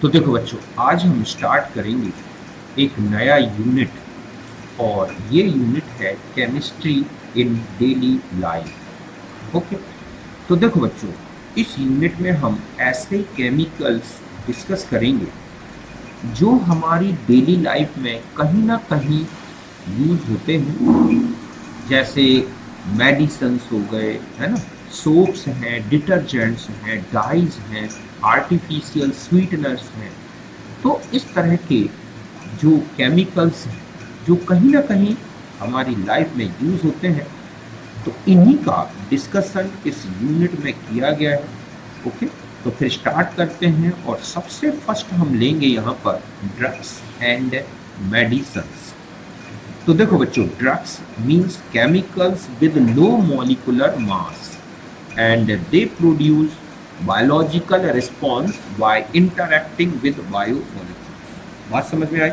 तो देखो बच्चों, आज हम स्टार्ट करेंगे एक नया यूनिट। और ये यूनिट है chemistry in daily life. Okay. तो देखो बच्चों, इस यूनिट में हम ऐसे केमिकल्स डिस्कस करेंगे जो हमारी डेली लाइफ में कहीं ना कहीं यूज होते हैं। जैसे मेडिसन्स हो गए, है ना, सोप्स हैं, डिटर्जेंट्स हैं, डाइज हैं, आर्टिफिशियल स्वीटनर्स हैं। तो इस तरह के जो केमिकल्स हैं जो कहीं ना कहीं हमारी लाइफ में यूज होते हैं, तो इन्हीं का डिस्कशन इस यूनिट में किया गया है। ओके। तो फिर स्टार्ट करते हैं और सबसे फर्स्ट हम लेंगे यहाँ पर ड्रग्स एंड मेडिसन्स। तो देखो बच्चों, drugs means chemicals with low molecular mass and they produce biological response by interacting with biomolecules। बात समझ में आई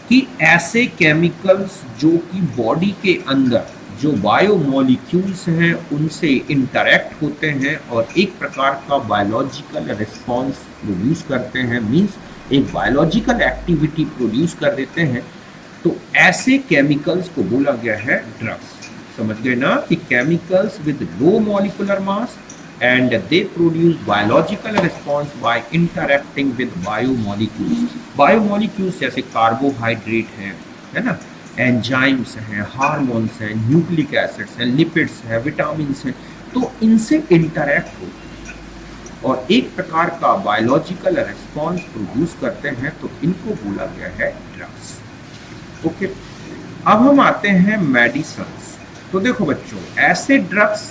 कि ऐसे केमिकल्स जो कि बॉडी के अंदर जो बायोमोलिक्यूल्स हैं उनसे इंटरेक्ट होते हैं और एक प्रकार का बायोलॉजिकल रिस्पॉन्स प्रोड्यूस करते हैं, मींस एक बायोलॉजिकल एक्टिविटी प्रोड्यूस कर देते हैं। तो ऐसे केमिकल्स को बोला गया है ड्रग्स। समझ गए ना कि chemicals with low molecular mass and they produce biological response by interacting with biomolecules. Biomolecules जैसे कार्बोहाइड्रेट है ना, एंजाइम्स हैं, हार्मोन्स हैं, न्यूक्लिक एसिड्स हैं, लिपिड्स हैं, विटामिन हैं। तो इनसे इंटरैक्ट होते हैं और एक प्रकार का बायोलॉजिकल रिस्पॉन्स प्रोड्यूस करते हैं, तो इनको बोला गया है ड्रग्स। ओके। अब हम आते हैं मेडिसिन्स। तो देखो बच्चों, ऐसे ड्रग्स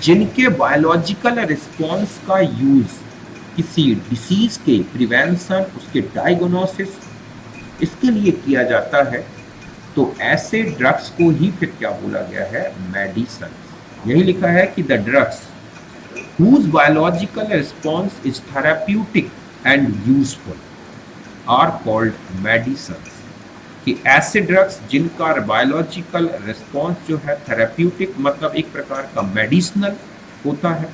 जिनके बायोलॉजिकल रिस्पॉन्स का यूज किसी डिसीज के प्रिवेंशन, उसके डायग्नोसिस, इसके लिए किया जाता है, तो ऐसे ड्रग्स को ही फिर क्या बोला गया है, मेडिसिन। यही लिखा है कि the drugs whose biological response is therapeutic and useful are called medicines। कि ऐसे ड्रग्स जिनका बायोलॉजिकल रिस्पॉन्स जो है थेराप्यूटिक, मतलब एक प्रकार का मेडिसिनल होता है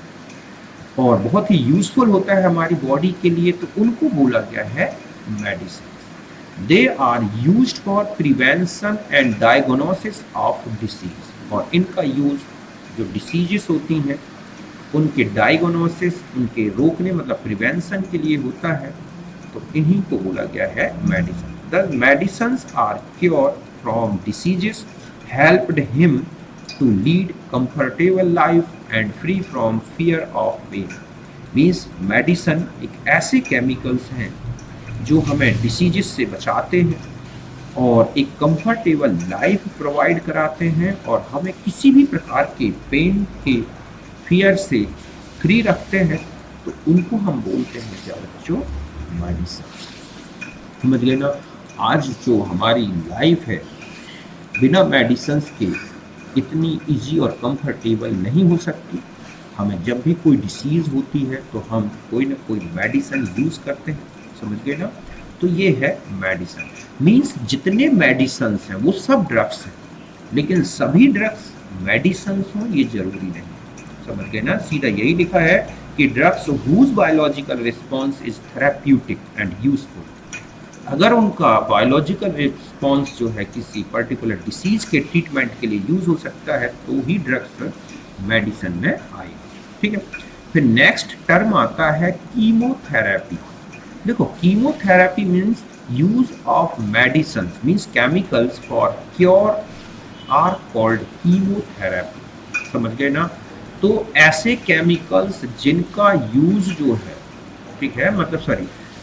और बहुत ही यूजफुल होता है हमारी बॉडी के लिए, तो उनको बोला गया है medicine. They are used for prevention and diagnosis of disease. और इनका यूज जो डिसीजेस होती हैं उनके डायग्नोसिस, उनके रोकने मतलब प्रिवेंशन के लिए होता है, तो इन्हीं को बोला गया है medicine. The medicines are cure from diseases, helped him to lead comfortable life and free from fear of pain। Means medicine एक ऐसे chemicals हैं जो हमें डिसीजेस से बचाते हैं और एक कंफर्टेबल लाइफ प्रोवाइड कराते हैं और हमें किसी भी प्रकार के पेन के फियर से फ्री रखते हैं, तो उनको हम बोलते हैं क्या बच्चों, मेडिसिन। समझ गए ना। आज जो हमारी लाइफ है बिना मेडिसिन के इतनी इजी और कंफर्टेबल नहीं हो सकती। हमें जब भी कोई डिसीज़ होती है तो हम कोई ना कोई मेडिसिन यूज़ करते हैं। समझ गए ना। तो ये है मेडिसिन। मीन्स जितने मेडिसिन हैं वो सब ड्रग्स हैं, लेकिन सभी ड्रग्स मेडिसिन हों ये जरूरी नहीं। समझ गए ना। सीधा यही लिखा है कि drugs whose biological response is therapeutic and useful. अगर उनका बायोलॉजिकल रिस्पॉन्स जो है किसी पर्टिकुलर डिसीज के ट्रीटमेंट के लिए यूज हो सकता है, तो ही ड्रग्स मेडिसिन में आएगा। ठीक है। फिर नेक्स्ट टर्म आता है कीमोथेरेपी। देखो, chemotherapy means use of medicine, means chemicals for cure are called chemotherapy. समझ गए ना। तो ऐसे केमिकल्स जिनका यूज जो है, ठीक है,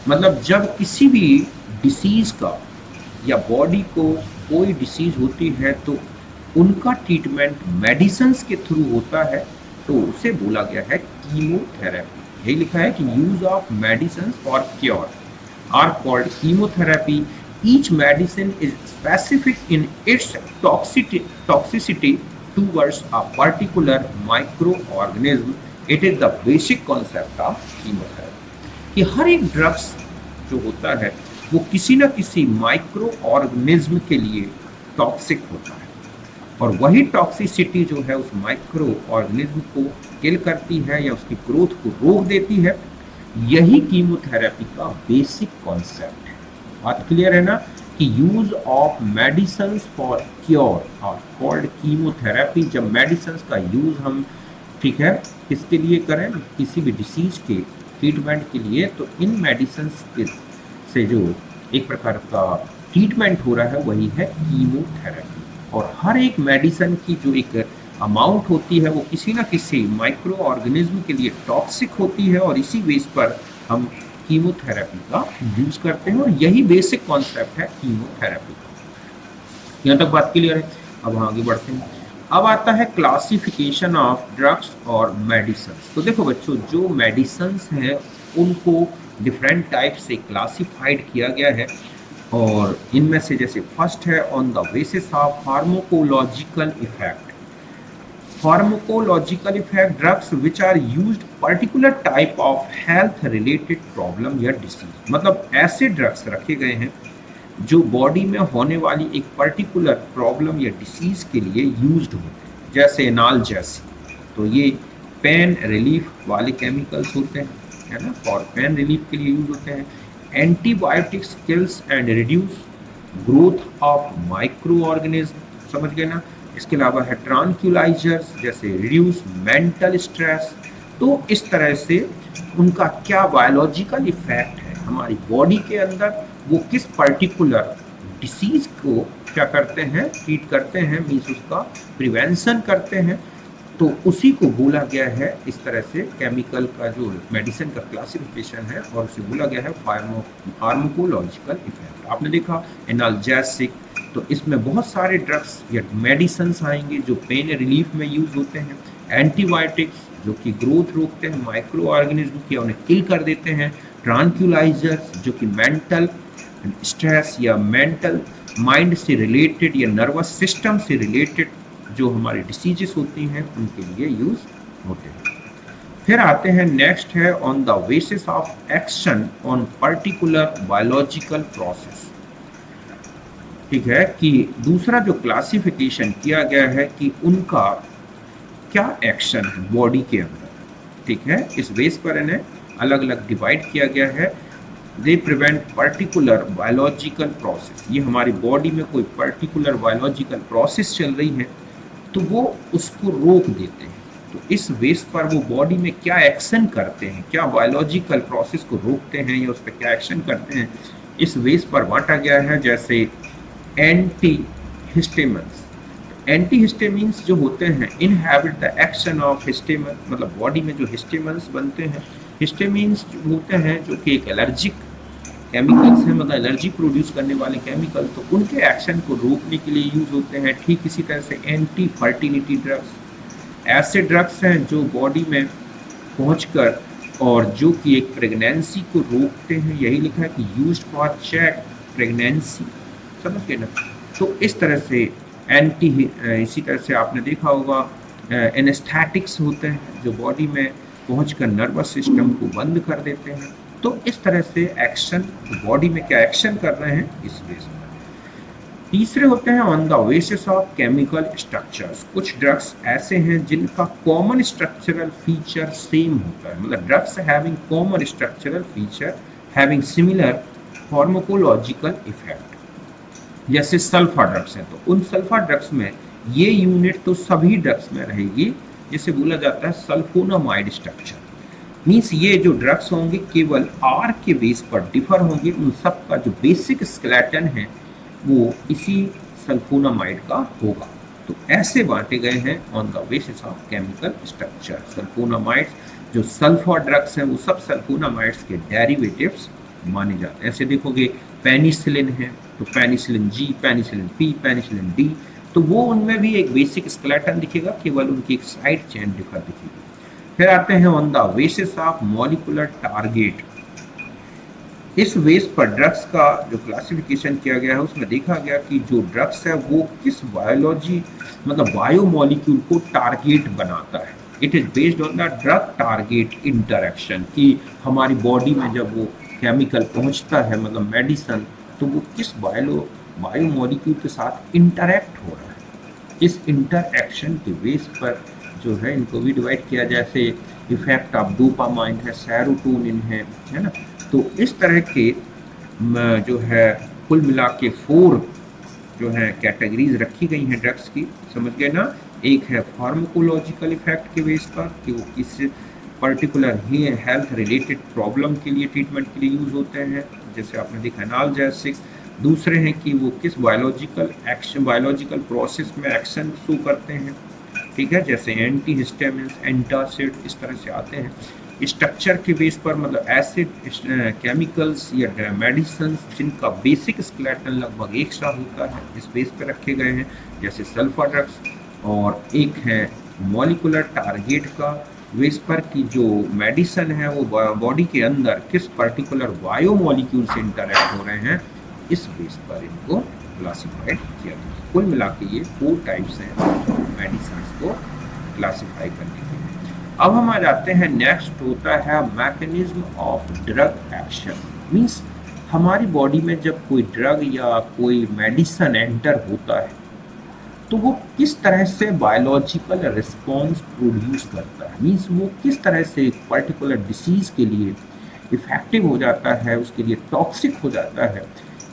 मतलब जब किसी भी डिसीज का या बॉडी को कोई डिसीज होती है तो उनका ट्रीटमेंट मेडिसिन्स के थ्रू होता है, तो उसे बोला गया है कीमोथेरेपी। यही लिखा है कि use of medicine for cure are called chemotherapy. Each medicine is specific in its toxicity towards a particular microorganism। It is the basic concept of chemotherapy। कि हर एक ड्रग्स जो होता है वो किसी न किसी माइक्रो ऑर्गेनिज्म के लिए टॉक्सिक होता है और वही टॉक्सिसिटी जो है उस माइक्रो ऑर्गेनिज्म को किल करती है या उसकी ग्रोथ को रोक देती है, यही कीमोथेरेपी का बेसिक कॉन्सेप्ट है। बात क्लियर है ना कि use of medicine for cure और कॉल्ड कीमोथेरेपी। जब मेडिसिन का यूज हम, ठीक है, किसके लिए करें, किसी भी डिसीज के ट्रीटमेंट के लिए, तो इन मेडिसिन से जो एक प्रकार का ट्रीटमेंट हो रहा है वही है कीमोथेरेपी। और हर एक मेडिसिन की जो एक अमाउंट होती है वो किसी ना किसी माइक्रो ऑर्गेनिज्म के लिए टॉक्सिक होती है, और इसी बेस पर हम कीमोथेरेपी का यूज करते हैं, और यही बेसिक कॉन्सेप्ट है कीमोथेरेपी का। यहाँ तक बात क्लियर है। अब हम आगे बढ़ते हैं। अब आता है क्लासिफिकेशन ऑफ ड्रग्स और मेडिसिन। तो देखो बच्चों, जो मेडिसिन हैं उनको डिफरेंट टाइप से क्लासिफाइड किया गया है, और इनमें से जैसे फर्स्ट है on the basis of pharmacological effect. Pharmacological effect, drugs which are used particular type of health related problem या डिसीज। मतलब ऐसे ड्रग्स रखे गए हैं जो बॉडी में होने वाली एक पर्टिकुलर प्रॉब्लम या डिसीज के लिए यूज्ड होते हैं, जैसे एनाल्जेसिक। तो ये पेन रिलीफ वाले केमिकल्स होते हैं, है ना, और पेन रिलीफ के लिए यूज होते हैं। Antibiotics kills and reduce growth of micro organism, समझ गए ना। इसके अलावा है ट्रांक्यूलाइजर्स, जैसे रिड्यूस मेंटल स्ट्रेस। तो इस तरह से उनका क्या बायोलॉजिकल इफेक्ट है हमारी बॉडी के अंदर, वो किस पर्टिकुलर डिसीज को क्या करते हैं, ट्रीट करते हैं, मीन्स उसका प्रिवेंशन करते हैं, तो उसी को बोला गया है इस तरह से। केमिकल का जो मेडिसिन का क्लासिफिकेशन है, और उसे बोला गया है फार्माकोलॉजिकल इफेक्ट। आपने देखा एनाल्जेसिक, तो इसमें बहुत सारे ड्रग्स या मेडिसिन आएंगे जो पेन रिलीफ में यूज होते हैं। एंटीबायोटिक्स जो कि ग्रोथ रोकते हैं माइक्रो ऑर्गेनिज्म की, उन्हें किल कर देते हैं। ट्रांक्यूलाइजर्स जो कि मेंटल स्ट्रेस या मेंटल माइंड से रिलेटेड या नर्वस सिस्टम से रिलेटेड जो हमारी डिसीजेस होती हैं उनके लिए यूज होते हैं। फिर आते हैं नेक्स्ट है on the basis of action on particular biological process. ठीक है, कि दूसरा जो क्लासिफिकेशन किया गया है कि उनका क्या एक्शन है बॉडी के अंदर, ठीक है, इस बेस पर इन्हें अलग अलग डिवाइड किया गया है। They prevent particular biological process, ये हमारी बॉडी में कोई पर्टिकुलर बायोलॉजिकल प्रोसेस चल रही है तो वो उसको रोक देते हैं। तो इस बेस पर वो बॉडी में क्या एक्शन करते हैं, क्या बायोलॉजिकल प्रोसेस को रोकते हैं या उस पर क्या एक्शन करते हैं, इस बेस पर बांटा गया है। जैसे एंटी हिस्टेमिन्स, एंटी हिस्टेमिन्स जो होते हैं inhabit the action of histamine, मतलब बॉडी में जो हिस्टेमिन्स बनते हैं, हिस्टेमिन्स होते हैं जो कि एक एलर्जिक केमिकल्स हैं, मतलब एलर्जी प्रोड्यूस करने वाले केमिकल, तो उनके एक्शन को रोकने के लिए यूज होते हैं। ठीक इसी तरह से एंटी फर्टिलिटी ड्रग्स, ऐसे ड्रग्स हैं जो बॉडी में पहुंचकर और जो कि एक प्रेगनेंसी को रोकते हैं। यही लिखा है कि यूज्ड फॉर चेक प्रेगनेंसी, समझ गए ना। तो इस तरह से एंटी, इसी तरह से आपने देखा होगा एनेस्थेटिक्स होते हैं जो बॉडी में पहुंचकर नर्वस सिस्टम को बंद कर देते हैं। तो इस तरह से एक्शन, बॉडी में क्या एक्शन कर रहे हैं इस बेस पर। तीसरे होते हैं on the basis of chemical structures. कुछ ड्रग्स ऐसे हैं जिनका कॉमन स्ट्रक्चरल फीचर सेम होता है, मतलब drugs having common structural feature having similar pharmacological effect. जैसे सल्फा ड्रग्स हैं, तो उन सल्फा ड्रग्स में ये यूनिट तो सभी ड्रग्स में रहेगी, जिसे बोला जाता है सल्फोनामाइड स्ट्रक्चर। मीन्स ये जो ड्रग्स होंगे केवल आर के बेस पर डिफर होंगे, उन सब का जो बेसिक स्केलेटन है वो इसी सल्फोनामाइड का होगा। तो ऐसे बांटे गए हैं on the basis of chemical structure. Sulphonamides जो सल्फा ड्रग्स हैं वो सब सल्फोनामाइड्स के डेरिवेटिव्स माने जाते हैं। ऐसे देखोगे पेनिसिलिन है तो penicillin G, penicillin P, penicillin D, तो वो उनमें भी एक बेसिक स्केलेटन दिखेगा, केवल उनकी एक साइड चेन डिफर दिखेगी। फिर आते हैं on the basis of molecular target. इस बेस पर ड्रग्स का जो क्लासिफिकेशन किया गया है उसमें देखा गया कि जो ड्रग्स है वो किस बायोलॉजी, मतलब बायो मॉलिक्यूल को टारगेट बनाता है। It is based on the drug target interaction, कि हमारी बॉडी में जब वो केमिकल पहुंचता है, मतलब मेडिसिन, तो वो किस बायो मॉलिक्यूल के साथ इंटरेक्ट हो रहा है। इस इंटरएक्शन के बेस पर जो है इनको भी डिवाइड किया, जैसे इफेक्ट ऑफ डोपामाइन है, सेरोटोनिन है ना। तो इस तरह के जो है कुल मिला के 4 जो है कैटेगरीज रखी गई हैं ड्रग्स की, समझ गए ना। एक है फार्माकोलॉजिकल इफेक्ट के बेस पर कि वो किस पर्टिकुलर हेल्थ रिलेटेड प्रॉब्लम के लिए, ट्रीटमेंट के लिए यूज होते हैं, जैसे आपने देखा एनाल्जेसिक। दूसरे हैं कि वो किस बायोलॉजिकल एक्शन, बायोलॉजिकल प्रोसेस में एक्शन शो करते हैं, ठीक है, जैसे एंटी हिस्टामिन्स, एंटासिड, इस तरह से आते हैं। स्ट्रक्चर के बेस पर मतलब एसिड, केमिकल्स या मेडिसिन जिनका बेसिक स्केलेटन लगभग एक सा होता है, इस बेस पे रखे गए हैं, जैसे सल्फर ड्रग्स। और एक है मॉलिकुलर टारगेट का बेस पर कि जो मेडिसिन है वो बॉडी के अंदर किस पर्टिकुलर बायोमोलिक्यूल से इंटरेक्ट हो रहे हैं, इस बेस पर इनको क्लासिफाइड किया गया। कुल मिला के ये 4 टाइप्स हैं मेडिसिन को क्लासिफाई करने के लिए। अब हम आ जाते हैं, नेक्स्ट होता है mechanism of drug action. Means हमारी बॉडी में जब कोई ड्रग या कोई मेडिसिन एंटर होता है तो वो किस तरह से बायोलॉजिकल रिस्पॉन्स प्रोड्यूस करता है, मीन्स वो किस तरह से एक पर्टिकुलर डिसीज के लिए इफेक्टिव हो जाता है, उसके लिए टॉक्सिक हो जाता है,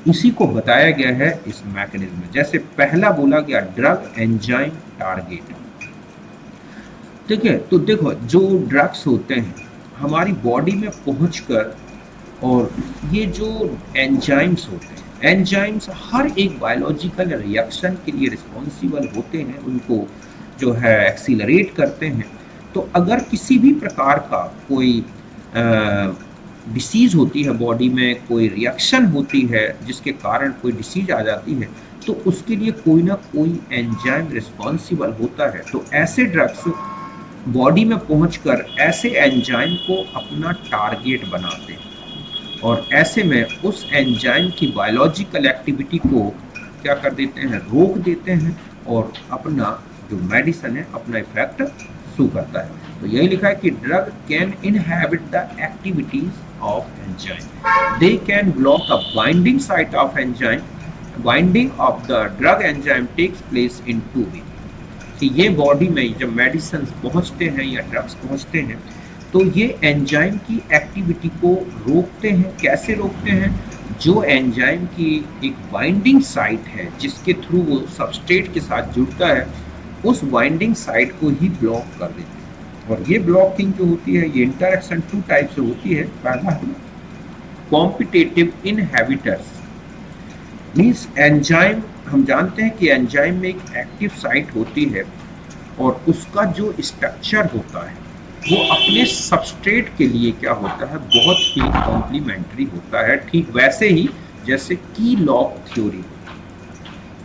इसी को बताया गया है इस मैकेनिज्म में। जैसे पहला बोला गया ड्रग एंजाइम टारगेट, ठीक है। तो देखो जो ड्रग्स होते हैं हमारी बॉडी में पहुंचकर, और ये जो एंजाइम्स होते हैं, एंजाइम्स हर एक बायोलॉजिकल रिएक्शन के लिए रिस्पॉन्सिबल होते हैं, उनको जो है एक्सीलरेट करते हैं। तो अगर किसी भी प्रकार का कोई डिसीज़ होती है, बॉडी में कोई रिएक्शन होती है जिसके कारण कोई डिसीज आ जाती है, तो उसके लिए कोई ना कोई एंजाइम रिस्पॉन्सिबल होता है। तो ऐसे ड्रग्स बॉडी में पहुंचकर ऐसे एंजाइम को अपना टारगेट बनाते हैं, और ऐसे में उस एंजाइम की बायोलॉजिकल एक्टिविटी को क्या कर देते हैं, रोक देते हैं, और अपना जो मेडिसिन है अपना इफेक्ट शो करता है। तो यही लिखा है कि drug can inhibit the activities of enzyme, they can block a binding site of enzyme, binding of the drug enzyme takes place in 2 way. कि ये बॉडी में जब मेडिसिन पहुंचते हैं या ड्रग्स पहुंचते हैं तो ये एंजाइम की एक्टिविटी को रोकते हैं। कैसे रोकते हैं, जो एंजाइम की एक बाइंडिंग साइट है जिसके थ्रू वो सबस्ट्रेट के साथ जुड़ता है, उस बाइंडिंग साइट को ही ब्लॉक कर देते हैं। और ये ब्लॉकिंग जो होती है, ये इंटरेक्शन 2 टाइप से होती है। पहला है कॉम्पिटिटिव इनहिबिटर्स, मीन्स एंजाइम, हम जानते हैं कि एंजाइम में एक एक्टिव साइट होती है और उसका जो स्ट्रक्चर होता है वो अपने सबस्ट्रेट के लिए क्या होता है, बहुत ही कॉम्प्लीमेंट्री होता है। ठीक वैसे ही जैसे की लॉक थ्योरी,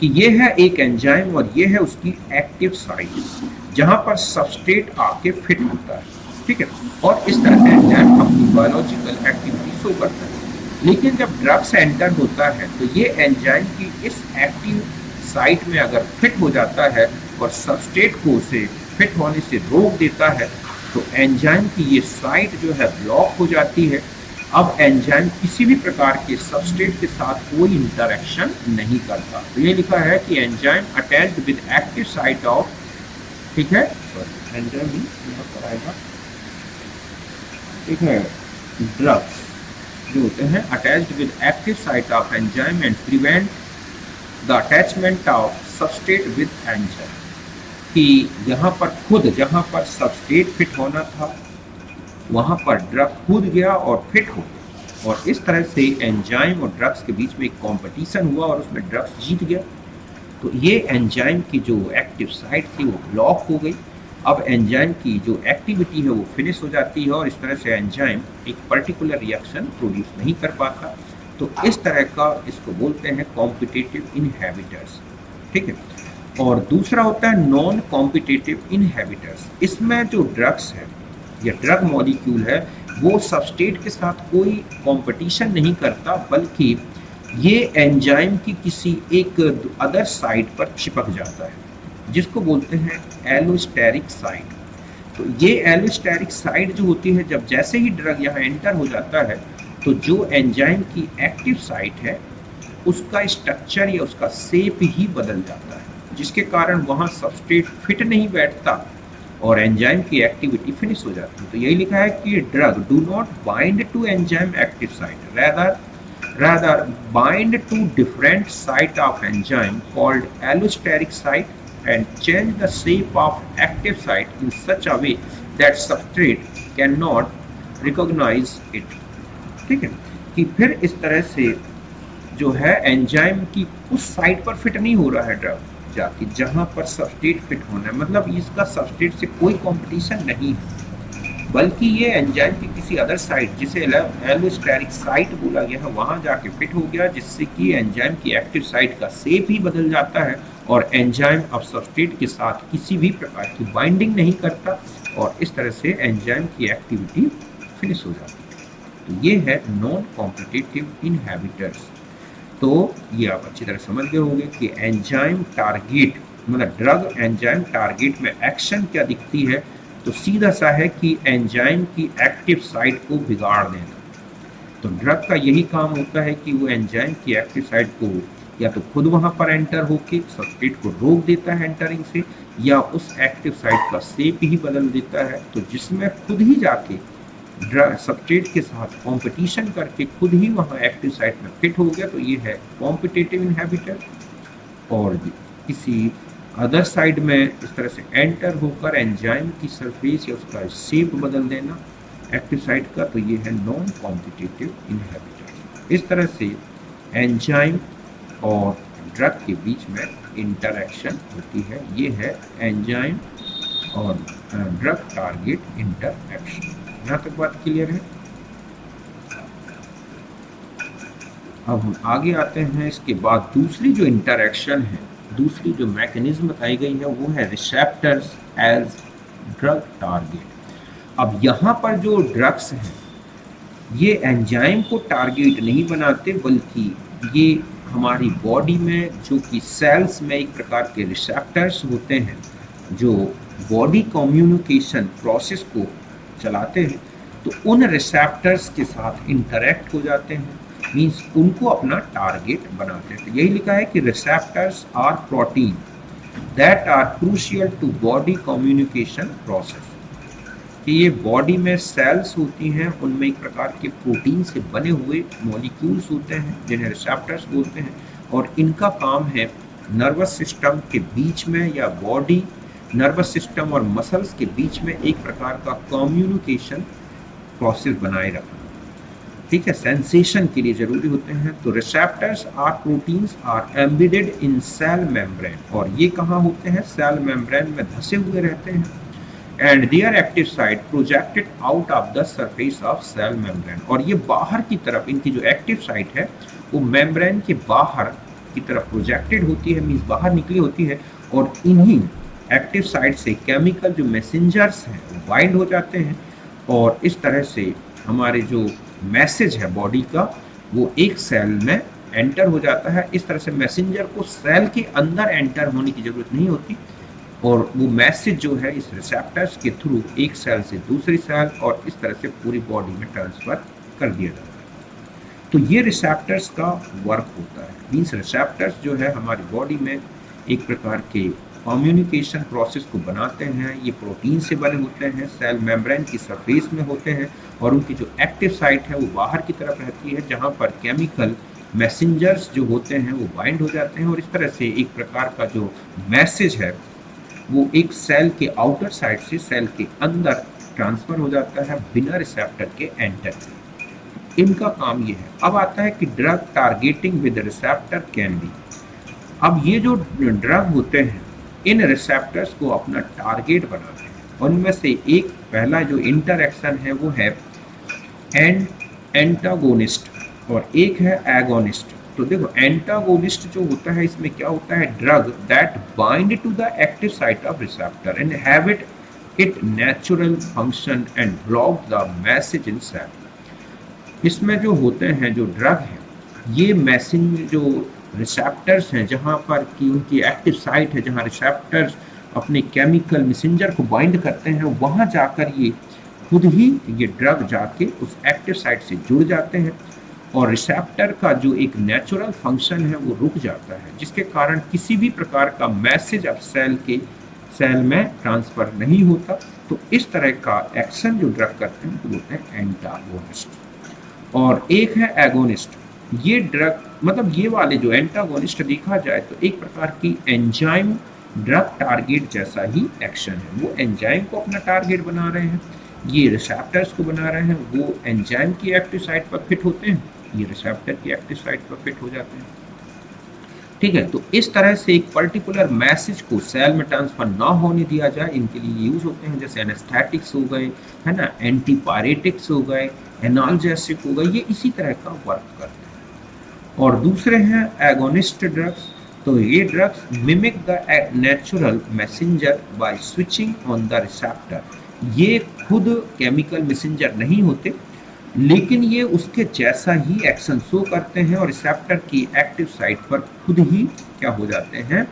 कि ये है एक एंजाइम और ये है उसकी एक्टिव साइट जहां पर सबस्ट्रेट आके फिट होता है, ठीक है। और इस तरह से एंजाइम अपनी बायोलॉजिकल एक्टिविटी शो करता है। लेकिन जब ड्रग्स एंटर होता है तो ये एंजाइम की इस एक्टिव साइट में अगर फिट हो जाता है और सबस्ट्रेट को उसे फिट होने से रोक देता है, तो एंजाइम की ये साइट जो है ब्लॉक हो जाती है। अब एंजाइम किसी भी प्रकार के सबस्ट्रेट के साथ कोई इंटरेक्शन नहीं करता। तो ये लिखा है कि enzyme attached with active site of, ठीक है, एंजाइम भी यहाँ पर आएगा, ठीक है, ड्रग्स जो होते हैं attached with active site of enzyme and prevent the attachment of substrate with enzyme, कि यहाँ पर खुद जहाँ पर सबस्ट्रेट फिट होना था वहाँ पर ड्रग कूद गया और फिट हो गया, और इस तरह से एंजाइम और ड्रग्स के बीच में एक कंपटीशन हुआ और उसमें ड्रग्स जीत गया। तो ये एंजाइम की जो एक्टिव साइट थी वो ब्लॉक हो गई। अब एंजाइम की जो एक्टिविटी है वो फिनिश हो जाती है और इस तरह से एंजाइम एक पर्टिकुलर रिएक्शन प्रोड्यूस नहीं कर पाता। तो इस तरह का इसको बोलते हैं कॉम्पिटिटिव इनहिबिटर्स, ठीक है। और दूसरा होता है नॉन कॉम्पिटिटिव इनहिबिटर्स। इसमें जो ड्रग्स है या ड्रग मॉलिक्यूल है वो सबस्ट्रेट के साथ कोई कंपटीशन नहीं करता, बल्कि ये एंजाइम की किसी एक अदर साइट पर चिपक जाता है, जिसको बोलते हैं एलोस्टेरिक साइट। तो ये एलोस्टेरिक साइट जो होती है, जब जैसे ही ड्रग यहाँ एंटर हो जाता है तो जो एंजाइम की एक्टिव साइट है उसका स्ट्रक्चर या उसका शेप ही बदल जाता है, जिसके कारण वहाँ सबस्ट्रेट फिट नहीं बैठता और एंजाइम की एक्टिविटी फिनिश हो जाती है। तो यही लिखा है कि drug do not bind to enzyme active site, rather bind to different site of enzyme called allosteric site and change the shape of active site in such a way that substrate cannot recognize it। ठीक है, कि फिर इस तरह से जो है enzyme की उस साइट पर फिट नहीं हो रहा है ड्रग जाके जहां पर सबस्ट्रेट फिट होना है, मतलब इसका सबस्ट्रेट से कोई कंपटीशन नहीं है, बल्कि ये एंजाइम की किसी अदर साइट जिसे एलोस्टेरिक साइट बोला गया है वहां जाके फिट हो गया, जिससे कि एंजाइम की एक्टिव साइट का शेप ही बदल जाता है और एंजाइम अब सबस्ट्रेट के साथ किसी भी प्रकार की बाइंडिंग नहीं करता और इस तरह से एंजाइम की एक्टिविटी फिनिश हो जाती है। तो ये है नॉन कॉम्पिटिटिव इनहिबिटर्स। तो ये आप अच्छी तरह समझ गए होंगे कि एंजाइम टारगेट मतलब ड्रग एंजाइम टारगेट में एक्शन क्या दिखती है, तो सीधा सा है कि एंजाइम की एक्टिव साइट को बिगाड़ देना। तो ड्रग का यही काम होता है कि वो एंजाइम की एक्टिव साइट को या तो खुद वहां पर एंटर होके सबस्ट्रेट को रोक देता है एंटरिंग से, या उस एक्टिव साइट का शेप ही बदल देता है, तो जिसमें खुद ही जाके ड्रग सबस्ट्रेट के साथ कंपटीशन करके खुद ही वहां एक्टिव साइट में फिट हो गया, तो ये है कॉम्पिटिटिव इनहिबिटर। और किसी अदर साइड में इस तरह से एंटर होकर एंजाइम की सरफेस या उसका शेप बदल देना एक्टिव साइट का, तो ये है नॉन कॉम्पिटिटिव इनहिबिटर। इस तरह से एंजाइम और ड्रग के बीच में इंटरैक्शन होती है। ये है एंजाइम और ड्रग टारगेट इंटरैक्शन। यहाँ तक बात क्लियर है। अब हम आगे आते हैं। इसके बाद दूसरी जो इंटरैक्शन है, दूसरी जो मैकेनिज्म बताई गई है वो है रिसेप्टर्स एज ड्रग टारगेट। अब यहाँ पर जो ड्रग्स हैं ये एंजाइम को टारगेट नहीं बनाते, बल्कि ये हमारी बॉडी में जो कि सेल्स में एक प्रकार के रिसेप्टर्स होते हैं जो बॉडी कम्युनिकेशन प्रोसेस को चलाते हैं, तो उन रिसेप्टर्स के साथ इंटरेक्ट हो जाते हैं, मीन्स उनको अपना टारगेट बनाते हैं। यही लिखा है कि receptors are protein that are crucial to body communication process. कि ये बॉडी में सेल्स होती हैं, उनमें एक प्रकार के प्रोटीन से बने हुए मॉलिक्यूल्स होते हैं जिन्हें रिसेप्टर्स बोलते हैं, और इनका काम है नर्वस सिस्टम के बीच में या बॉडी नर्वस सिस्टम और मसल्स के बीच में एक प्रकार का कम्युनिकेशन प्रोसेस बनाए रखना। ठीक है, सेंसेशन के लिए जरूरी होते हैं। तो receptors are proteins are embedded in cell membrane, और ये कहाँ होते हैं? सेल मेम्ब्रेन में धसे हुए रहते हैं। And their active site projected out of the surface of cell membrane, और ये बाहर की तरफ इनकी जो एक्टिव साइट है वो मेम्ब्रेन के बाहर की तरफ प्रोजेक्टेड होती है, मीन्स बाहर निकली होती है, और इन्हीं एक्टिव साइट से केमिकल जो मैसेंजर्स हैं वो बाइंड हो जाते हैं, और इस तरह से हमारे जो मैसेज है बॉडी का वो एक सेल में एंटर हो जाता है। इस तरह से मैसेंजर को सेल के अंदर एंटर होने की जरूरत नहीं होती, और वो मैसेज जो है इस रिसेप्टर्स के थ्रू एक सेल से दूसरी सेल और इस तरह से पूरी बॉडी में ट्रांसफर कर दिया जाता है। तो ये रिसेप्टर्स का वर्क होता है। मीन्स रिसेप्टर्स जो है हमारी बॉडी में एक प्रकार के कम्युनिकेशन प्रोसेस को बनाते हैं। ये प्रोटीन से बने होते हैं, सेल मेम्ब्रेन की सरफेस में होते हैं, और उनकी जो एक्टिव साइट है वो बाहर की तरफ रहती है, जहाँ पर केमिकल मैसेंजर्स जो होते हैं वो बाइंड हो जाते हैं, और इस तरह से एक प्रकार का जो मैसेज है वो एक सेल के आउटर साइड से सेल के अंदर ट्रांसफर हो जाता है बिना रिसेप्टर के एंटर के। इनका काम ये है। अब आता है कि drug targeting with receptor can be. अब ये जो ड्रग होते हैं इन रिसेप्टर्स को अपना टारगेट बनाते हैं, उनमें से एक पहला जो इंटरैक्शन है वो है एंटागोनिस्ट और एक है एगोनिस्ट। तो देखो एंटागोनिस्ट जो होता है इसमें क्या होता है? Drug that bind to the active site of receptor and have it natural function and block the message in cell. इसमें जो होते हैं जो ड्रग है ये मैसेज जो रिसेप्टर्स हैं जहाँ पर कि उनकी एक्टिव साइट है, जहाँ रिसेप्टर्स अपने केमिकल मैसेंजर को बाइंड करते हैं, वहाँ जाकर ये खुद ही ये ड्रग जाके उस एक्टिव साइट से जुड़ जाते हैं, और रिसेप्टर का जो एक नेचुरल फंक्शन है वो रुक जाता है, जिसके कारण किसी भी प्रकार का मैसेज अब सेल के सेल में ट्रांसफर नहीं होता। तो इस तरह का एक्शन जो ड्रग करते हैं तो बोलते हैं एंटागोनिस्ट। और एक है एगोनिस्ट। ये ड्रग मतलब ये वाले जो एंटागोनिस्ट देखा जाए तो एक प्रकार की एंजाइम ड्रग टारगेट जैसा ही एक्शन है। वो एंजाइम को अपना टारगेट बना रहे हैं, ये रिसेप्टर्स को बना रहे हैं, वो एंजाइम की एक्टिव साइट पर फिट होते हैं, ये रिसेप्टर की एक्टिव साइट पर फिट हो जाते हैं। ठीक है, तो इस तरह से एक पर्टिकुलर मैसेज को सेल में ट्रांसफर ना होने दिया जाए, इनके लिए यूज होते हैं। जैसे एनेस्थेटिक्स हो गए, है ना, एंटीपायरेटिक्स हो गए, एनाल्जेसिक हो गए, ये इसी तरह का वर्क करते हैं। और दूसरे हैं एगोनिस्ट ड्रग्स। तो ये drugs mimic the natural messenger by switching on the receptor. ये खुद केमिकल मैसेंजर नहीं होते, लेकिन ये उसके जैसा ही एक्शन शो करते हैं और रिसेप्टर की एक्टिव साइट पर खुद ही क्या हो जाते हैं,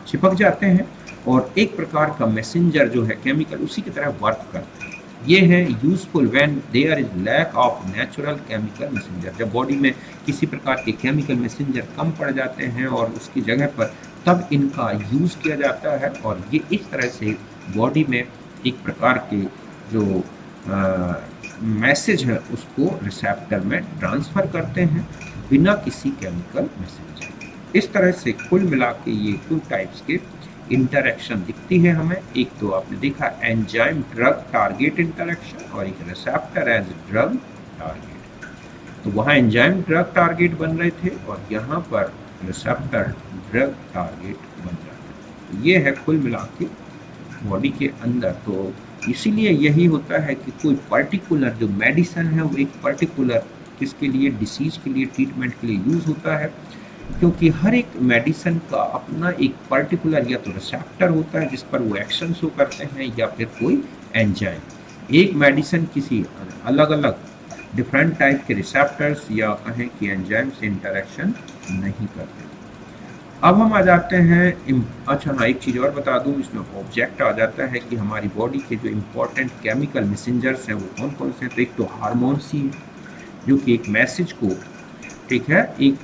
चिपक जाते हैं, और एक प्रकार का मैसेंजर जो है केमिकल उसी की तरह वर्क करते हैं। ये है useful when there is lack of natural chemical messenger. जब बॉडी में किसी प्रकार के केमिकल मैसेंजर कम पड़ जाते हैं और उसकी जगह पर तब इनका यूज किया जाता है, और ये इस तरह से बॉडी में एक प्रकार के जो मैसेज है उसको रिसेप्टर में ट्रांसफर करते हैं बिना किसी केमिकल मैसेंजर। इस तरह से कुल मिला के ये 2 टाइप्स के इंटरेक्शन दिखती है हमें। एक तो आपने देखा एंजाइम ड्रग टारगेट इंटरेक्शन, और एक रिसेप्टर एज ड्रग टारगेट। तो वहाँ एंजाइम ड्रग टारगेट बन रहे थे और यहाँ पर रिसेप्टर ड्रग टारगेट बन रहा है। ये है कुल मिला के बॉडी के अंदर। तो इसीलिए यही होता है कि कोई पर्टिकुलर जो मेडिसिन है वो एक पर्टिकुलर किसके लिए, डिसीज के लिए, ट्रीटमेंट के लिए यूज़ होता है, क्योंकि हर एक मेडिसिन का अपना एक पर्टिकुलर या तो रिसेप्टर होता है जिस पर वो एक्शन शो करते हैं, या फिर कोई एंजाइम। एक मेडिसिन किसी अलग अलग डिफरेंट टाइप के रिसेप्टर्स या कहें कि एंजाइम से इंटरेक्शन नहीं करते। अब हम आ जाते हैं अच्छा हाँ, एक चीज़ और बता दूं, इसमें ऑब्जेक्ट आ जाता है कि हमारी बॉडी के जो इम्पोर्टेंट केमिकल मैसेंजर्स हैं वो कौन कौन से हैं। तो एक तो हार्मोन्स ही जो कि एक मैसेज को, ठीक है, एक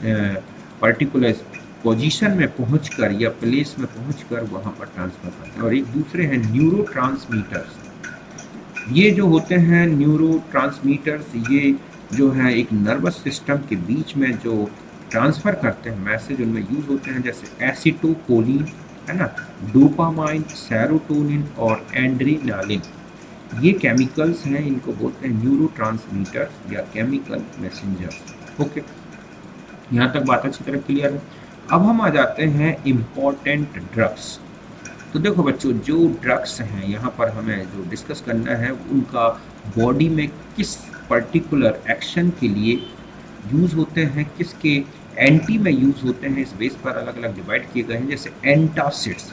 पर्टिकुलर पोजीशन में पहुंचकर या प्लेस में पहुंचकर वहां पर ट्रांसफर करते हैं। और एक दूसरे हैं न्यूरोट्रांसमीटर्स। ये जो होते हैं न्यूरोट्रांसमीटर्स, ये जो है एक नर्वस सिस्टम के बीच में जो ट्रांसफ़र करते हैं मैसेज, उनमें यूज़ होते हैं जैसे एसिटोकोलिन, है ना, डोपामाइन, सेरोटोनिन और एड्रेनालिन। ये केमिकल्स हैं, इनको बोलते हैं न्यूरोट्रांसमीटर्स या केमिकल मैसेंजर्स। ओके, यहाँ तक बात अच्छी तरह क्लियर है। अब हम आ जाते हैं इम्पॉर्टेंट ड्रग्स। तो देखो बच्चों, जो ड्रग्स हैं यहाँ पर हमें जो डिस्कस करना है उनका बॉडी में किस पर्टिकुलर एक्शन के लिए यूज़ होते हैं, किसके एंटी में यूज़ होते हैं, इस बेस पर अलग अलग डिवाइड किए गए हैं। जैसे antacids.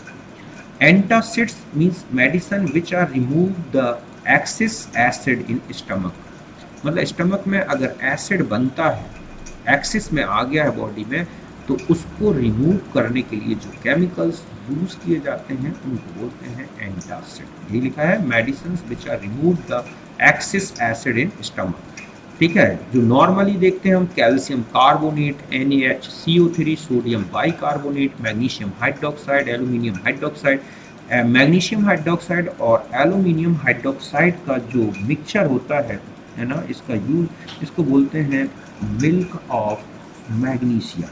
Antacids means medicine which are remove the excess acid in stomach. मतलब स्टमक में अगर एसिड बनता है, एक्सेस में आ गया है बॉडी में, तो उसको रिमूव करने के लिए जो केमिकल्स यूज़ किए जाते हैं उनको बोलते हैं एंटासिड। ये लिखा है medicine which are remove the excess acid in stomach. ठीक है, जो नॉर्मली देखते हैं हम calcium carbonate, NaHCO3, sodium bicarbonate, magnesium hydroxide, aluminium hydroxide. Magnesium hydroxide और एल्यूमिनियम हाइड्रोक्साइड का जो मिक्सचर होता है ना, इसका यूज, इसको बोलते हैं मिल्क ऑफ मैग्नीशिया।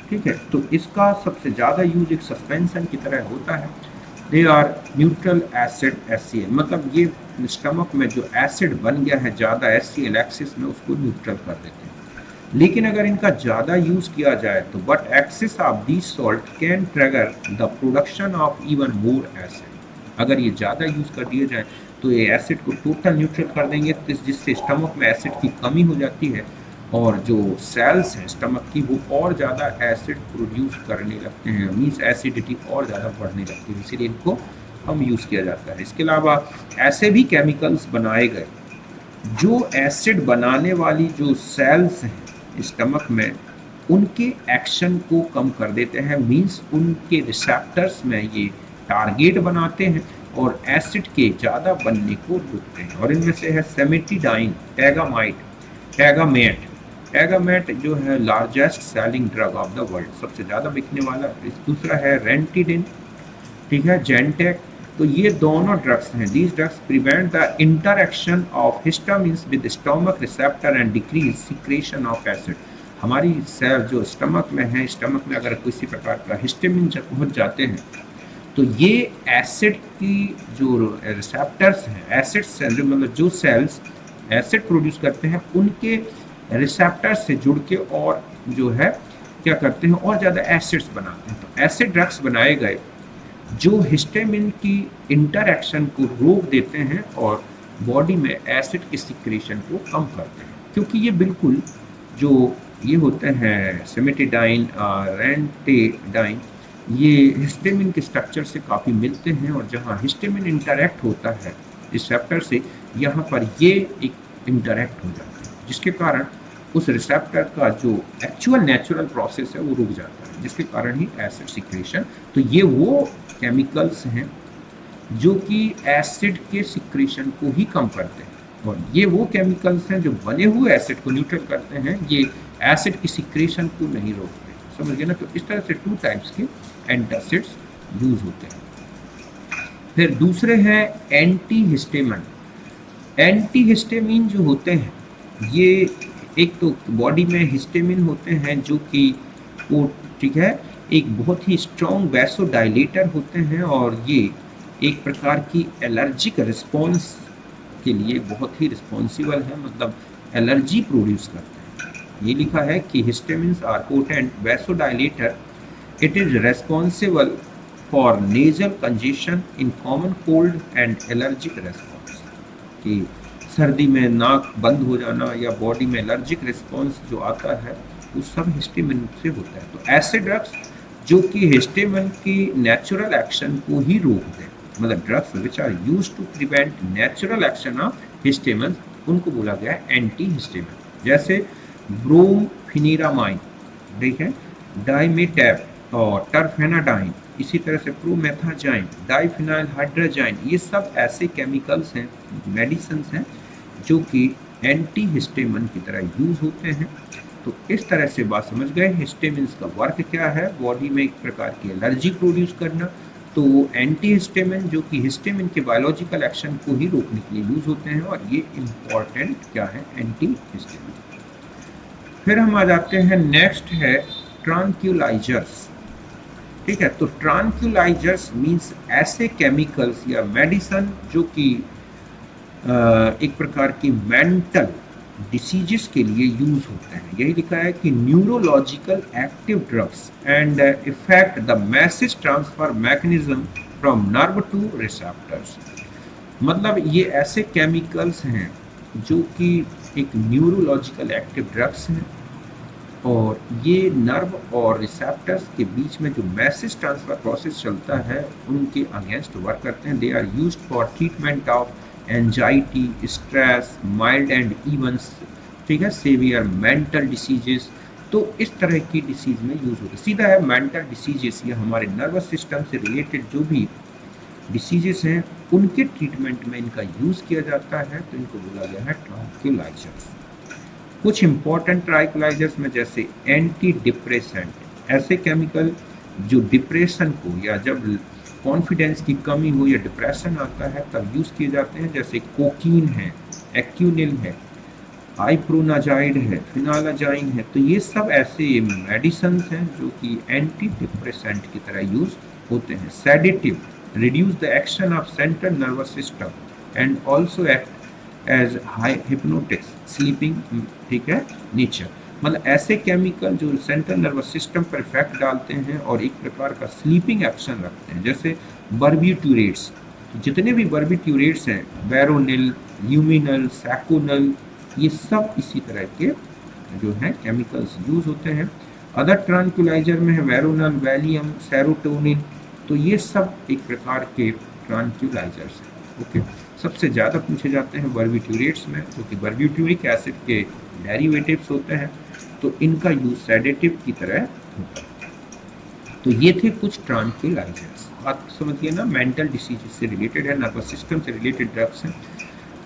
ठीक है, तो इसका सबसे ज़्यादा यूज एक सस्पेंशन की तरह होता है। They are neutral acid HCl, मतलब ये स्टमक में जो एसिड बन गया है ज़्यादा HCl एक्सिस में, उसको न्यूट्रल कर देते हैं। लेकिन अगर इनका ज़्यादा यूज़ किया जाए तो but excess of this salt can trigger the production of even more acid. अगर ये ज़्यादा यूज़ कर दिए जाए तो ये एसिड को टोटल न्यूट्रल कर देंगे, जिससे स्टमक में एसिड की कमी हो जाती है और जो सेल्स हैं स्टमक की वो और ज़्यादा एसिड प्रोड्यूस करने लगते हैं, मीन्स एसिडिटी और ज़्यादा बढ़ने लगती है, इसीलिए इनको कम यूज़ किया जाता है। इसके अलावा ऐसे भी केमिकल्स बनाए गए जो एसिड बनाने वाली जो सेल्स हैं स्टमक में, उनके एक्शन को कम कर देते हैं, मीन्स उनके रिसेप्टर्स में ये टारगेट बनाते हैं और एसिड के ज़्यादा बनने को रोकते हैं। और इनमें से है सेमेटिडाइन, टैगामाइट, टैगामेट। टैगामेट जो है largest selling drug of the world, सबसे ज़्यादा बिकने वाला। दूसरा है रेंटिडिन, ठीक है, जेंटेक, तो ये दोनों ड्रग्स हैं। These drugs prevent the interaction of histamines with stomach receptor and decrease secretion of acid. हमारी सेल जो स्टमक में है, स्टमक में अगर किसी प्रकार का हिस्टामिन जब पहुंच जाते हैं तो ये एसिड की जो रिसेप्टर्स हैं, एसिड सेल मतलब जो सेल्स एसिड प्रोड्यूस करते हैं उनके रिसेप्टर्स से जुड़ के और जो है क्या करते हैं और ज़्यादा एसिड्स बनाते हैं। तो एसिड ड्रग्स बनाए गए जो हिस्टामिन की इंटरैक्शन को रोक देते हैं और बॉडी में एसिड की सिक्रेशन को कम करते हैं, क्योंकि ये बिल्कुल जो ये होते हैं सिमेटिडाइन रेंटेडाइन, ये हिस्टामिन के स्ट्रक्चर से काफ़ी मिलते हैं और जहाँ हिस्टामिन इंटरैक्ट होता है रिसेप्टर से, यहाँ पर ये एक इंटरैक्ट हो जाता है, जिसके कारण उस रिसेप्टर का जो एक्चुअल नेचुरल प्रोसेस है वो रुक जाता है, जिसके कारण ही एसिड सिक्रेशन। तो ये वो केमिकल्स हैं जो कि एसिड के सिक्रेशन को ही कम करते हैं, और ये वो केमिकल्स हैं जो बने हुए एसिड को न्यूट्रल करते हैं, ये एसिड की सिक्रेशन को नहीं रोकते। समझ गए ना? तो इस तरह से 2 टाइप्स के एंटासिड्स यूज होते हैं। फिर दूसरे हैं एंटीहिस्टामिन। एंटीहिस्टामिन जो होते हैं ये एक तो बॉडी में हिस्टामिन होते हैं जो कि वो ठीक है एक बहुत ही स्ट्रॉन्ग वैसोडाइलेटर होते हैं, और ये एक प्रकार की एलर्जिक रिस्पॉन्स के लिए बहुत ही रिस्पॉन्सिबल है, मतलब एलर्जी प्रोड्यूस करते हैं। ये लिखा है कि histamines are potent vasodilator, it is responsible for nasal congestion in common cold and allergic response, कि सर्दी में नाक बंद हो जाना या बॉडी में एलर्जिक रिस्पॉन्स जो आता है वो सब हिस्टामिन से होता है। तो ऐसे ड्रग्स जो कि हिस्टामिन की नेचुरल एक्शन को ही रोक दें, मतलब drugs which are used to prevent natural action of histamine, उनको बोला गया है एंटी हिस्टामिन। जैसे ब्रोमफेनिरामाइन, ठीक है, डाइमेटैप और टरफेनाडाइन, इसी तरह से प्रोमेथाजाइन, डाइफिनाइल हाइड्रोजाइन, ये सब ऐसे केमिकल्स हैं, मेडिसिन हैं जो कि एंटी हिस्टामिन की तरह यूज होते हैं। तो इस तरह से बात समझ गए। हिस्टामिन का वर्क क्या है, बॉडी में एक प्रकार की एलर्जी प्रोड्यूस करना, तो एंटी हिस्टामिन जो कि हिस्टामिन के बायोलॉजिकल एक्शन को ही रोकने के लिए यूज होते हैं, और ये इम्पॉर्टेंट क्या है, एंटी हिस्टामिन। फिर हम आ जाते हैं, नेक्स्ट है ट्रांक्यूलाइजर्स। ठीक है, तो ट्रांक्यूलाइजर्स मीन्स ऐसे केमिकल्स या मेडिसन जो कि एक प्रकार की मेंटल डिसीजेस के लिए यूज होते हैं। यही लिखा है कि neurological active drugs and effect the message transfer mechanism from nerve two receptors. मतलब ये ऐसे केमिकल्स हैं जो कि एक न्यूरोलॉजिकल एक्टिव ड्रग्स हैं, और ये नर्व और रिसेप्टर्स के बीच में जो मैसेज ट्रांसफर प्रोसेस चलता है उनके अगेंस्ट वर्क करते हैं। They are used for treatment of anxiety, stress, mild and even, ठीक है, सेवियर मेंटल डिसीजेस। तो इस तरह की डिसीज में यूज होता है। सीधा है मेंटल डिसीजेस या हमारे नर्वस सिस्टम से रिलेटेड जो भी डिसीजेस हैं उनके ट्रीटमेंट में इनका यूज किया जाता है, तो इनको बोला गया है ट्रांक्यूलाइजर्स। कुछ इंपॉर्टेंट ट्रांक्यूलाइजर्स में जैसे एंटी डिप्रेसेंट, ऐसे केमिकल जो डिप्रेशन को या जब कॉन्फिडेंस की कमी हो या डिप्रेशन आता है तब यूज़ किए जाते हैं, जैसे कोकीन है, एक्यूनिल है, आइप्रोनाजाइड है, फिनालाजाइन है। तो ये सब ऐसे मेडिसिन हैं जो कि एंटी डिप्रेसेंट की तरह यूज होते हैं। Sedative reduce the action of central nervous system and also act as hypnotics sleeping, ठीक है, नेचर। मतलब ऐसे केमिकल जो सेंट्रल नर्वस सिस्टम पर इफेक्ट डालते हैं और एक प्रकार का स्लीपिंग एक्शन रखते हैं, जैसे बर्बिट्यूरेट्स। जितने भी बर्बिट्यूरेट्स हैं, वेरोनिल, ल्यूमिनल, सैकोनल, ये सब इसी तरह के जो हैं केमिकल्स यूज होते हैं। अदर ट्रांक्यूलाइजर में है वेरोनल, वैलियम, सेरोटोनिन, तो ये सब एक प्रकार के ट्रांक्यूलाइजर्स हैं। ओके, सबसे ज़्यादा पूछे जाते हैं बर्बिट्यूरेट्स में, जो कि बर्बिट्यूरिक एसिड के डेरिवेटिव्स होते हैं, तो इनका यूज सेडेटिव की तरह होता है। तो ये थे कुछ ट्रांक्यूलाइजर्स। बात समझिए ना, मेंटल डिसीज से रिलेटेड है, नर्वस सिस्टम से रिलेटेड ड्रग्स हैं।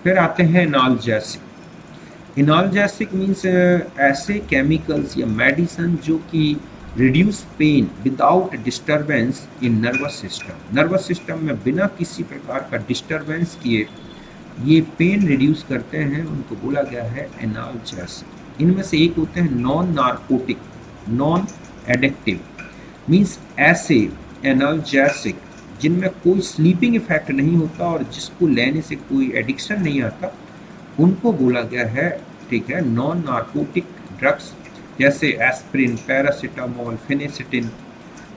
फिर आते हैं एनाल्जेसिक। एनाल्जेसिक मीन्स ऐसे केमिकल्स या मेडिसिन जो कि reduce pain without disturbance in nervous system. Nervous system में बिना किसी प्रकार का डिस्टरबेंस किए ये पेन रिड्यूस करते हैं, उनको बोला गया है एनाल्जेसिक। इनमें से एक होते हैं non narcotic, non addictive, means ऐसे एनाल्जेसिक जिनमें कोई स्लीपिंग इफेक्ट नहीं होता और जिसको लेने से कोई एडिक्शन नहीं आता, उनको बोला गया है, ठीक है, नॉन नार्कोटिक ड्रग्स, जैसे एस्प्रिन, पैरासीटामोल, फेनेसिटिन।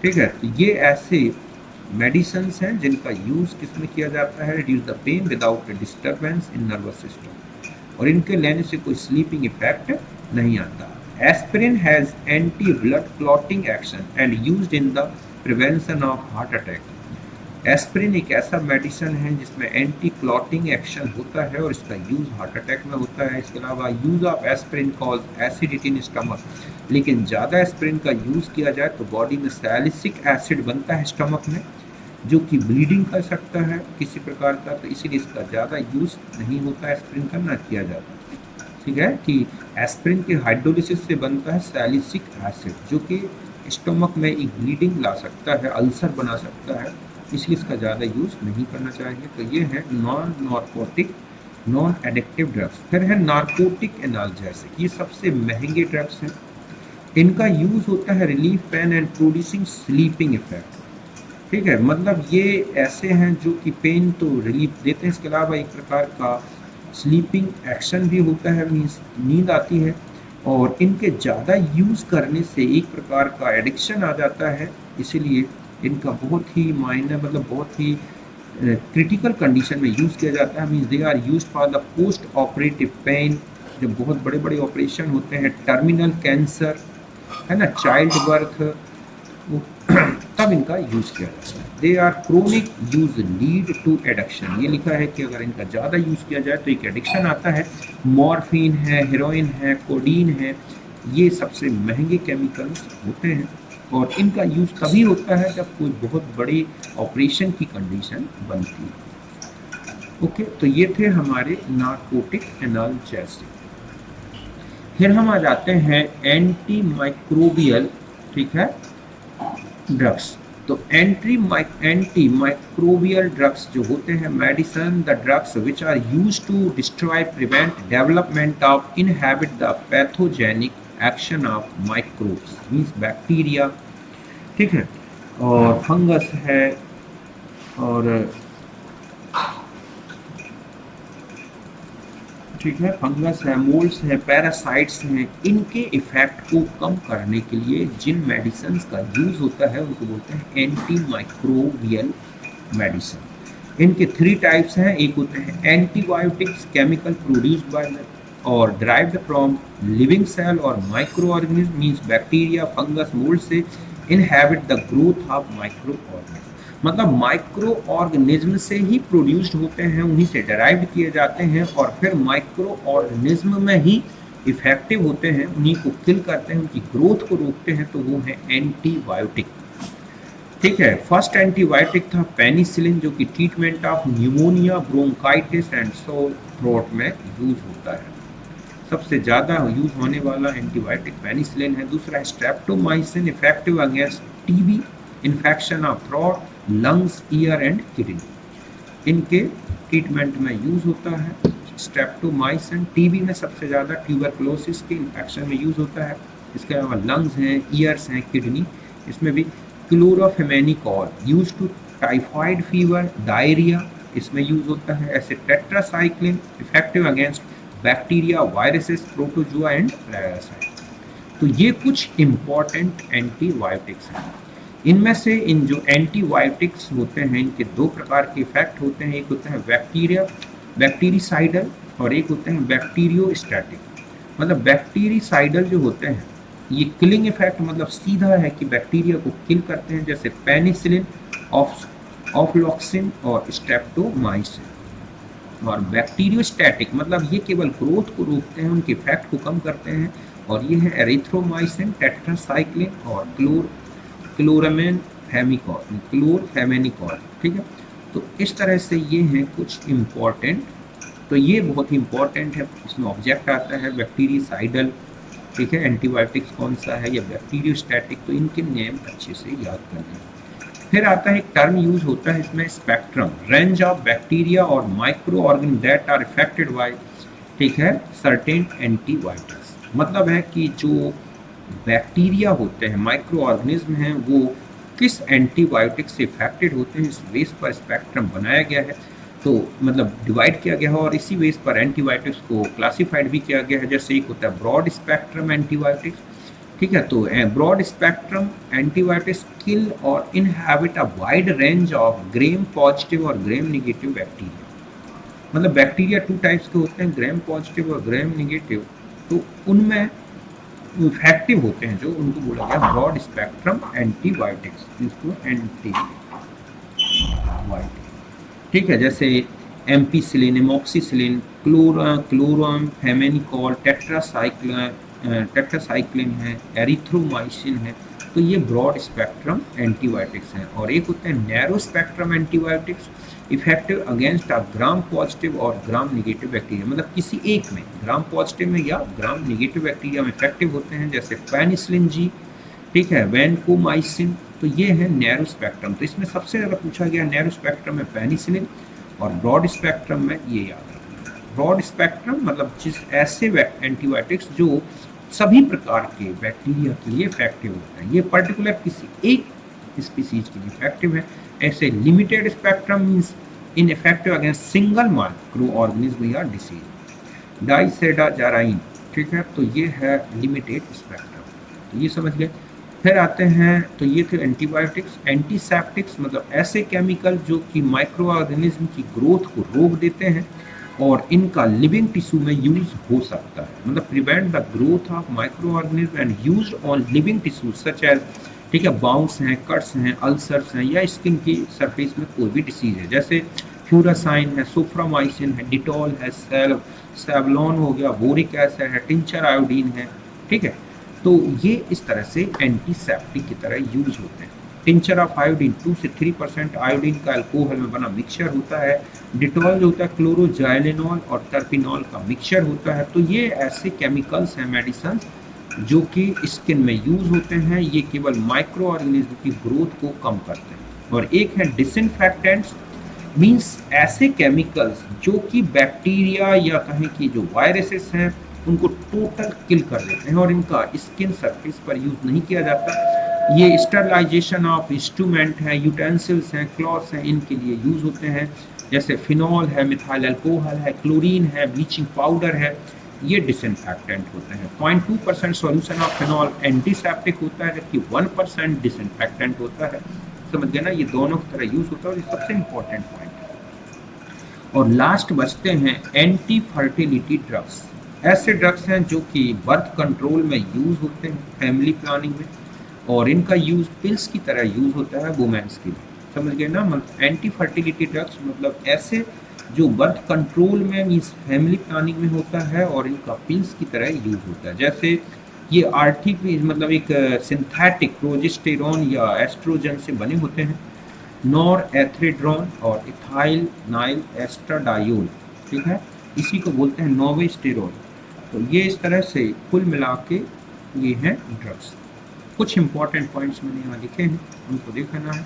ठीक है, तो ये ऐसे मेडिसिन्स हैं जिनका यूज़ किसमें किया जाता है, reduce the pain without disturbance in nervous system, और इनके लेने से कोई स्लीपिंग इफेक्ट नहीं आता। Aspirin has anti blood clotting action and used in the prevention of heart attack. Aspirin एक ऐसा मेडिसिन है जिसमें एंटी क्लॉटिंग एक्शन होता है और इसका यूज़ हार्ट अटैक में होता है। इसके अलावा use of aspirin cause acidity in stomach, लेकिन ज़्यादा एस्प्रिन का यूज़ किया जाए तो बॉडी में सैलिसिक एसिड बनता है स्टमक में, जो कि ब्लीडिंग कर सकता है किसी प्रकार का, तो इसीलिए इसका ज़्यादा यूज़ नहीं होता एस्प्रिन का, ना किया जाता। ठीक है, कि एस्प्रिन के हाइड्रोलिसिस से बनता है सैलिसिक एसिड, जो कि स्टमक में एक ब्लीडिंग ला सकता है, अल्सर बना सकता है, इसलिए इसका ज़्यादा यूज़ नहीं करना चाहिए। तो ये है non narcotic, non addictive drugs. फिर है नार्कोटिक एनाल्जेसिक, ये सबसे महंगे ड्रग्स हैं। इनका यूज़ होता है relief pen and producing sleeping effect. ठीक है, मतलब ये ऐसे हैं जो कि पेन तो रिलीफ देते हैं, इसके अलावा एक प्रकार का स्लीपिंग एक्शन भी होता है, मीन्स नींद आती है, और इनके ज़्यादा यूज़ करने से एक प्रकार का एडिक्शन आ जाता है, इसीलिए इनका बहुत ही मायने, मतलब बहुत ही क्रिटिकल कंडीशन में यूज़ किया जाता है। Means they are used for the post operative pain, जब बहुत बड़े बड़े ऑपरेशन होते हैं, टर्मिनल कैंसर है ना, चाइल्ड बर्थ, तब इनका यूज़ किया जाता है। They are chronic use lead to addiction, ये लिखा है कि अगर इनका ज़्यादा यूज़ किया जाए तो एक एडिक्शन आता है। मॉर्फिन है, हेरोइन है, कोडीन है, ये सबसे महंगे केमिकल्स होते हैं और इनका यूज़ तभी होता है जब कोई बहुत बड़ी ऑपरेशन की कंडीशन बनती है। ओके, तो ये थे हमारे नार्कोटिक एनाल्जेसिक। फिर हम आ जाते हैं एंटी माइक्रोबियल, ठीक है, ड्रग्स। तो एंटी माइक्रोबियल ड्रग्स जो होते हैं, medicine the drugs which are use to destroy, prevent development of, inhibit the pathogenic action of microbes, means bacteria, ठीक है, और फंगस है, और ठीक है, फंगस है, मोल्ड्स है, पैरासाइट्स हैं, इनके इफेक्ट को कम करने के लिए जिन मेडिसिन का यूज होता है उनको बोलते हैं एंटी माइक्रोबियल मेडिसिन। इनके 3 टाइप्स हैं। एक होते हैं antibiotics, chemical produced by or derived from living cell or microorganism, means bacteria, fungus, mould से inhibit the growth of micro organism, मतलब माइक्रो ऑर्गेनिज्म से ही प्रोड्यूस्ड होते हैं, उन्हीं से डराइव किए जाते हैं और फिर माइक्रो ऑर्गेनिज्म में ही इफेक्टिव होते हैं, उन्हीं को किल करते हैं, उनकी ग्रोथ को रोकते हैं, तो वो है एंटीबायोटिक। ठीक है, फर्स्ट एंटीबायोटिक था पेनिसिलिन, जो कि treatment of pneumonia, bronchitis and sore throat में यूज होता है। सबसे ज़्यादा यूज होने वाला एंटीबायोटिक पेनिसिलिन है। दूसरा है streptomycin, effective against TB, infection of throat, lungs, year and kidney, इनके ट्रीटमेंट में यूज होता है स्ट्रेप्टोमाइसिन। टीबी में सबसे ज़्यादा, ट्यूबरकुलोसिस के इन्फेक्शन में यूज होता है। इसके अलावा लंग्स हैं, ईयर्स हैं, किडनी, इसमें भी chloramphenicol use to typhoid fever, diarrhoea, इसमें यूज होता है। ऐसे tetracycline, effective against bacteria, viruses, protozoa and parasite. तो ये कुछ इम्पॉर्टेंट एंटीबायोटिक्स हैं। इनमें से इन जो एंटीबायोटिक्स होते हैं, इनके 2 प्रकार के इफेक्ट होते हैं। एक होते हैं बैक्टीरिसाइडल और एक होते हैं बैक्टीरियोस्टैटिक। मतलब बैक्टीरिसाइडल जो होते हैं ये किलिंग इफेक्ट, मतलब सीधा है कि बैक्टीरिया को किल करते हैं, जैसे पेनिसिलिन, ऑफ्लॉक्सिन और स्ट्रेप्टोमाइसिन। और बैक्टीरियोस्टैटिक मतलब ये केवल ग्रोथ को रोकते हैं, उनके इफेक्ट को कम करते हैं, और ये है एरिथ्रोमाइसिन, टेट्रासाइक्लिन और क्लोरफेमेनिकॉल। ठीक है, तो इस तरह से ये हैं कुछ इम्पॉर्टेंट। तो ये बहुत ही इम्पॉर्टेंट है, इसमें ऑब्जेक्ट आता है बैक्टीरिसाइडल, ठीक है, एंटीबायोटिक्स कौन सा है या बैक्टीरियोस्टैटिक, तो इनके नेम अच्छे से याद करना है। फिर आता है एक टर्म यूज होता है इसमें, स्पेक्ट्रम, रेंज ऑफ बैक्टीरिया और micro organ that are affected by, ठीक है, सर्टेन एंटीबायोटिक्स। मतलब है कि जो बैक्टीरिया होते हैं, माइक्रो ऑर्गेनिज्म हैं, वो किस एंटीबायोटिक से इफेक्टेड होते हैं, इस बेस पर स्पेक्ट्रम बनाया गया है। तो मतलब डिवाइड किया गया है और इसी बेस पर एंटीबायोटिक्स को क्लासिफाइड भी किया गया है। जैसे एक होता है ब्रॉड स्पेक्ट्रम एंटीबायोटिक्स, ठीक है, तो ब्रॉड स्पेक्ट्रम एंटीबायोटिक्स किल और inhabit a wide range of Graeme positive और ग्रेम निगेटिव बैक्टीरिया। मतलब बैक्टीरिया टू टाइप्स के होते हैं, ग्रेम पॉजिटिव और ग्रेम निगेटिव, तो उनमें इफेक्टिव होते हैं जो, उनको बोला गया ब्रॉड स्पेक्ट्रम एंटीबायोटिक्स, जिसको एंटीबायोटिक, ठीक है। जैसे एम्पीसिलिन, एमोक्सिसिलिन, क्लोरम फेमेनिकॉल, टेट्रासाइक्लिन है, एरिथ्रोमाइसिन है, तो ये ब्रॉड स्पेक्ट्रम एंटीबायोटिक्स हैं। और एक होते हैं narrow spectrum antibiotics, effective against a gram positive और ग्राम निगेटिव बैक्टीरिया। मतलब किसी एक में, ग्राम पॉजिटिव में या ग्राम निगेटिव बैक्टीरिया में इफेक्टिव होते हैं, जैसे पेनिसिलिन जी, ठीक है, वैनकोमाइसिन, तो ये है नैरो स्पेक्ट्रम। तो इसमें सबसे ज़्यादा पूछा गया नैरो स्पेक्ट्रम में पेनिसिलिन, और ब्रॉड स्पेक्ट्रम में ये याद रखना। ब्रॉड स्पेक्ट्रम मतलब जिस ऐसे एंटीबायोटिक्स जो सभी प्रकार के बैक्टीरिया के लिए इफेक्टिव होते हैं, ये पर्टिकुलर किसी एक स्पीसीज के लिए इफेक्टिव है। ऐसे limited spectrum means ineffective against single micro organism या डिसीज। डाइसेडाजाराइन, ठीक है, तो ये है लिमिटेड स्पेक्ट्रम, तो ये समझ गए। फिर आते हैं, तो ये थे एंटीबायोटिक्स। एंटीसेप्टिक्स मतलब ऐसे केमिकल जो कि माइक्रो ऑर्गेनिज्म की ग्रोथ को रोक देते हैं और इनका लिविंग टिश्यू में यूज हो सकता है। मतलब prevent the growth of micro organism and used on living tissue such as, ठीक है, बाउंस हैं, कट्स हैं, अल्सर्स हैं, या स्किन की सरफेस में कोई भी डिसीज है। जैसे फ्यूरासाइन है, सोफ्रामाइसिन है, डिटॉल है, सेवलॉन हो गया, बोरिक एसिड है, टिंचर आयोडीन है, ठीक है। तो ये इस तरह से एंटीसेप्टिक की तरह यूज होते हैं। टिंचर ऑफ आयोडीन 2 से 3% आयोडीन का अल्कोहल में बना मिक्सचर होता है। डिटॉल जो होता है क्लोरोजाइलेनॉल और टर्पिनॉल का मिक्सचर होता है। तो ये ऐसे केमिकल्स हैं, मेडिसिन, जो कि स्किन में यूज होते हैं। ये केवल माइक्रो ऑर्गेनिज्म की ग्रोथ को कम करते हैं। और एक है डिसइंफेक्टेंट्स, मीन्स ऐसे केमिकल्स जो कि बैक्टीरिया या कहें कि जो वायरसेस हैं उनको टोटल किल कर देते हैं और इनका स्किन सरफेस पर यूज नहीं किया जाता। ये स्टरलाइजेशन ऑफ इंस्ट्रूमेंट हैं, यूटेंसिल्स हैं, क्लॉथ्स हैं, इनके लिए यूज होते हैं। जैसे फिनॉल है, मिथाइल अल्कोहल है, क्लोरीन है, ब्लीचिंग पाउडर है, ये डिसइंफेक्टेंट होते हैं। 0.2% सॉल्यूशन ऑफ फिनॉल एंटीसेप्टिक होता है, जबकि 1% डिसइंफेक्टेंट होता है। समझ गए ना, ये दोनों की तरह यूज होता है और ये सबसे इंपॉर्टेंट पॉइंट है। और लास्ट बचते हैं एंटी फर्टिलिटी ड्रग्स। ऐसे ड्रग्स हैं जो कि बर्थ कंट्रोल में यूज होते हैं, फैमिली प्लानिंग में, और इनका यूज पिल्स की तरह यूज होता है वुमेन्स के लिए। समझ गए ना, मतलब एंटी फर्टिलिटी ड्रग्स मतलब ऐसे जो बर्थ कंट्रोल में मीन्स फैमिली प्लानिंग में होता है और इनका पिल्स की तरह यूज होता है। जैसे ये आर्टिफिशियल मतलब एक सिंथेटिक प्रोजेस्टेरॉन या एस्ट्रोजन से बने होते हैं। नॉर एथ्रेड्रॉन और इथाइल नाइल एस्ट्राडायोल, ठीक है, इसी को बोलते हैं नोवेस्टेरॉल। तो ये इस तरह से कुल मिला के ये हैं ड्रग्स। कुछ इंपॉर्टेंट पॉइंट्स मैंने यहाँ लिखे हैं, उनको देखना है।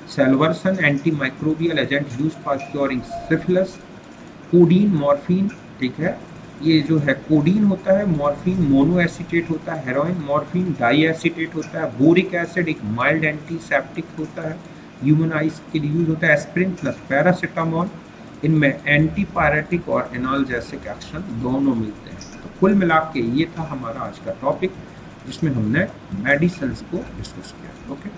Salvarsan antimicrobial agent use for curing syphilis. Codeine, morphine, ठीक है, ये जो है कोडीन होता है, मॉर्फिन मोनो एसीटेट होता है, हेरोइन मॉर्फिन डाई एसीटेट होता है, बोरिक एसिड एक माइल्ड एंटीसेप्टिक होता है, ह्यूमन आइज के लिए यूज होता है, एस्प्रिन प्लस पैरासीटामोल। इनमें एंटीपायरेटिक और एनाल्जेसिक एक्शन दोनों मिलते हैं। तो कुल मिला के ये था हमारा आज का टॉपिक, जिसमें हमने मेडिसिन को डिस्कस किया। ओके।